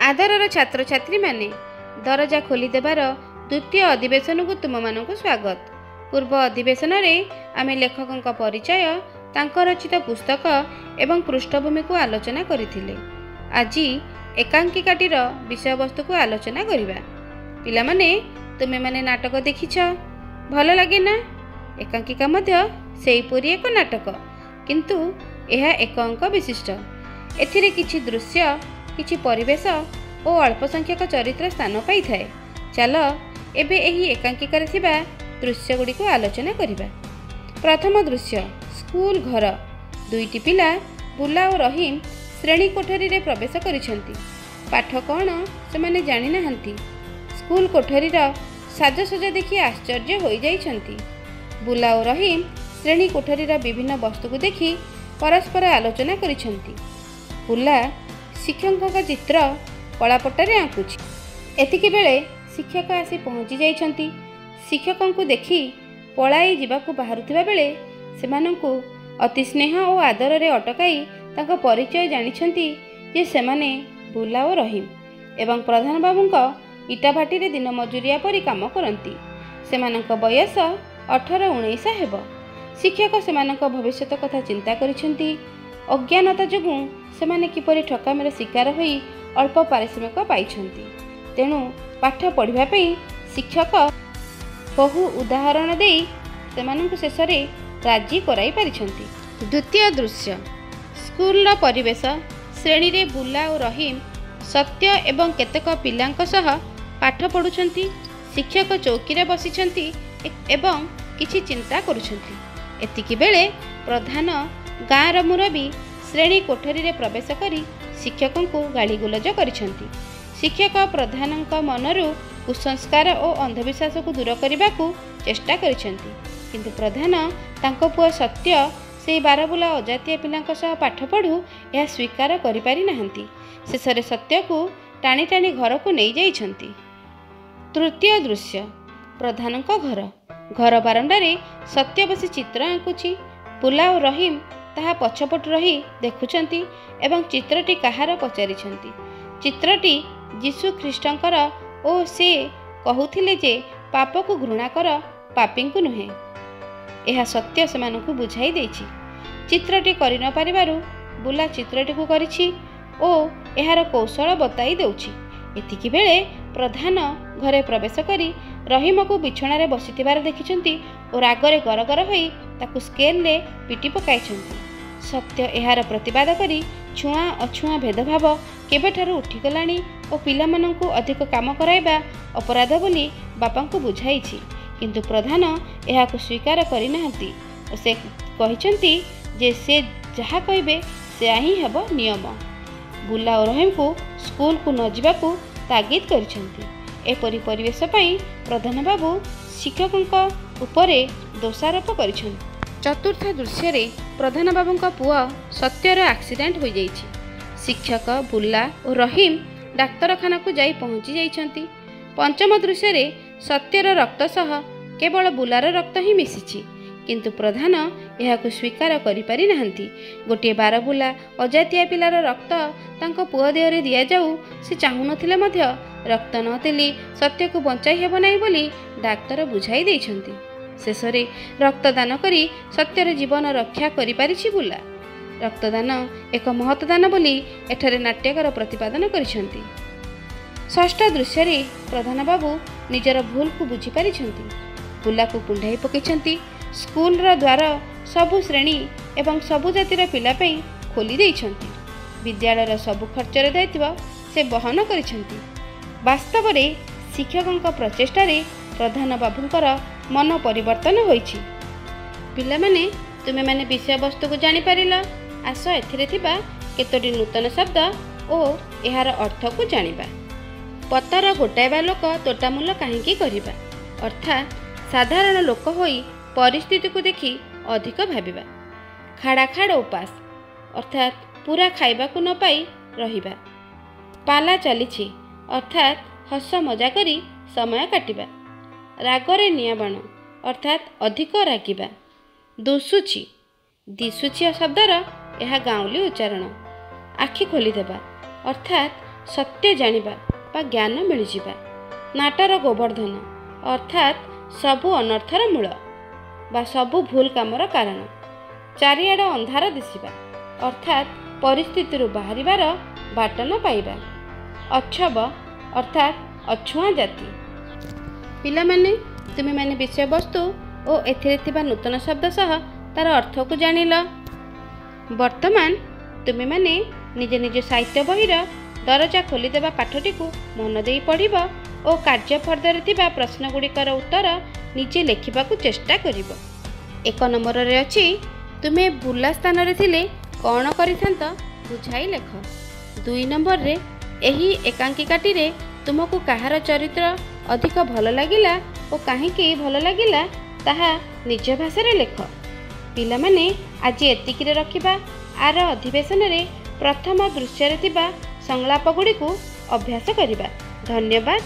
आदरर छात्र छात्री माने दरजा खोलीदेवार द्वितीय अधिवेशन को तुम मानक स्वागत। पूर्व अधिवेशन रे आमे लेखकों परिचय तांको रचित पुस्तक एवं पृष्ठभूमि को आलोचना करिथिले। आज एकांकिकाटीर विषय वस्तु को आलोचना करिबा। पिला माने तुमे माने नाटक देखिछ, भल लागे ना? एकांकिका मध्य सेहीपरि एक नाटक, किंतु यह एक अंक विशिष्ट। एथिरे किछि दृश्य, किछि परिवेश और अल्प संख्यक चरित्र स्थान पाई थाए। चल एबे एही एकांकिकार थिबा दृश्य गुडी को आलोचना करिबा। प्रथम दृश्य स्कूल घर। दुईटी पिला बुला और रहीम श्रेणी कोठरी रे प्रवेश करिसेंती। पाठ कौन से माने जानि नाहंती। स्कूल कोठरीर साजसज्जा देखि आश्चर्य होई जाइछंती। बुला और रहीम श्रेणी कोठरीर विभिन्न वस्तु को देखि परस्पर आलोचना करिसेंती। बुला शिक्षक चित्र कलापट्टारे आंकुछि। एतिके बेले शिक्षक आसी पहुँची जाइछंती। शिक्षकों को देखि पलाई जिबाकु बाहारुथिबा बेले सेमानंकु अति स्नेह और आदर रे अटकाई तांको परिचय जानिछंती जे सेमाने बुला और रहीम एवं प्रधान बाबूंको इटाभाटी रे दिन मजूरिया परि काम करंती। सेमानंको बयस 18-19 हेबो। शिक्षक सेमानंको भविष्यत कथा चिंता करिछंती। अज्ञानता जोगु सेमाने किपरि ठकामीर शिकार होई अल्प पारिश्रमिक पाइछंती। तेणु पाठ पढ़िबा पई शिक्षक बहु उदाहरण देई सेमानंकु शेषरे राजी कराई पारिछंती। द्वितीय दृश्य स्कूल परिवेश। श्रेणी रे बुला और रहीम सत्य एवं केतक पिलांक सह पाठ पढ़ुछंती। शिक्षक चौकी रे बसिछंती एवं किछि चिंता करुछंती। एतिकी बेले प्रधान गाँर मुरबी श्रेणी कोठरी रे प्रवेश करी शिक्षकों को गाली गुलज करिछंती। शिक्षक प्रधानक मनरु कुसंस्कार और अंधविश्वास को दूर करने को चेष्टा करिछंती, किंतु प्रधान तांको पुआ सत्य से 12 बुला अजातीय पिलांक सह पाठ पढ़ू यह स्वीकार करि पारि नाहंती। शेषरे सत्य को टाणी टाणी घर को नहीं जाइछंती। तृतीय दृश्य प्रधानक घर। घर बारंडारे सत्य बसी चित्र आंकुछि। बुला और रहीम ताहा पछपट रही देखुछंती एवं चित्रटी कहार पचारिछंती। चित्रटी यीशु ख्रीष्टंकर ओ से कहूथिले जे पाप को घृणा कर, पापी को नुहे। यह सत्य सेमानकु बुझाई देछि। चित्रटी करि न पारिबारु बुला चित्रटी को करिछि ओ एहार कौशल बताई देउछि। एतिकी बेले प्रधान घरे प्रवेश करी रहीम को बिछणा रे बसिथिबार देखिछंती और रागरे गरगर होई ताकु स्केल रे पिटी पकाइछंती। सत्य एहार प्रतिवाद करी छुआ अछुआ भेदभाव केबेठारु उठिगलाणी और पिलामानंकु अधिक काम कराइबा अपराध बोली बापांकु बुझाइछि, किंतु प्रधान एहाकु स्वीकार करि नाहंती और से कहिछंती जे से जहा कहिबे से ही हेबो नियम। बुला और रहीम को स्कूल को न जिबाकु तागिद करिछंती। एपरि परिवेश पई प्रधान बाबू शिक्षकों उपरे दोषारोप करिछंती। चतुर्थ दृश्य रे प्रधान बाबूंका पुआ सत्यर एक्सीडेंट हो जाइछि। शिक्षक बुला और रहीम डाक्तरखाना को जाई पहुंची जाइछंती। पंचम दृश्य रे सत्यर रक्त सह केवल बुलार रक्त ही मिसिछि, किंतु प्रधान एहाकु स्वीकार करि पारि नाहंती। गोटे 12 बुला अजातीय पिलार रक्त तांको पुआ देहरे दिया जाऊ से चाहू नथिले मध्य रक्त नतेली सत्य को बंचाई हेबो नाही बोली डाक्तर बुझाई देइछंती। शेषरे रक्तदान करी सत्यर जीवन रक्षा करि पारिछि बुला। रक्तदान एक महत्दान बोली एठारे नाट्यकार प्रतिपादन करिछंती। षष्ठ दृश्य रे प्रधान बाबू निजर भूल को बुझी पारिछंती। बुला को कुंढाई पकैछंती। स्कूल रा द्वार सबु श्रेणी एवं सबु जातिर पिला पई खोली देइछंती। विद्यालय सबु खर्चर दायित्व से बहन करिछंती। वास्तव रे शिक्षकों प्रचेष्टा रे प्रधान बाबूंकर मन परिवर्तन होइछि। पिला माने तुमे माने विषय वस्तु को जानि पारिला। आस एथिरे थिबा केतोटी नूतन शब्द और एहार अर्थ को जानिबा। पतर गोटाइबा लोक तोटामूल काहेकि करिबा, अर्थात साधारण लोक होई परिस्थिति को देखि अधिक भाबिबा। खाड़ा खाड़ उपास अर्थात पूरा खाइबा को न पाई रहिबा। पाला चलिछि अर्थात हस मजा करी समय काटिबा। रागरे निया बाण अर्थात अधिक रागिबा। दुसुछि दिसुछि शब्दर यह गाँवली उच्चारण। आखि खोलीदेवा अर्थात सत्य जानिबा बा ज्ञान मिलिजिबा। नाटर गोवर्धन अर्थात सबु अनर्थर मूल बा सबु भूल कामर कारण। चारिआड अंधार दिशिबा अर्थात परिस्थिति बाहरिबार बाट न पाइबा। अक्षब अर्थात अछुआ जाति। पिलामाने तुमे माने विषय वस्तु और एथिरे थिबा नूतन शब्द सह तार अर्थ को जानिल। वर्तमान तुमे माने निजे निजे साहित्य बहिर दरजा खोलीदेवा पाठटी को मन देई पढ़िब और कार्यफर्दरे थिबा प्रश्न गुड़िकर उत्तर निजे लेखिबाकू चेष्टा करिब। 1 नंबर रे अछि तुमे बुला स्थान रे थिले कौन करिथांत बुझाई लेख। 2 नंबर रे एही एकांकिकाटी रे तुमको कहार चरित्र अधिक भल लागिला और काहींकी भल लागिला ताहा निज भाषा रे लेख। पिला माने आज एतिकी रे रखिबा। आर अधिवेशन रे प्रथम दृश्य रे थिबा संलाप गुडी को अभ्यास करिबा। धन्यवाद।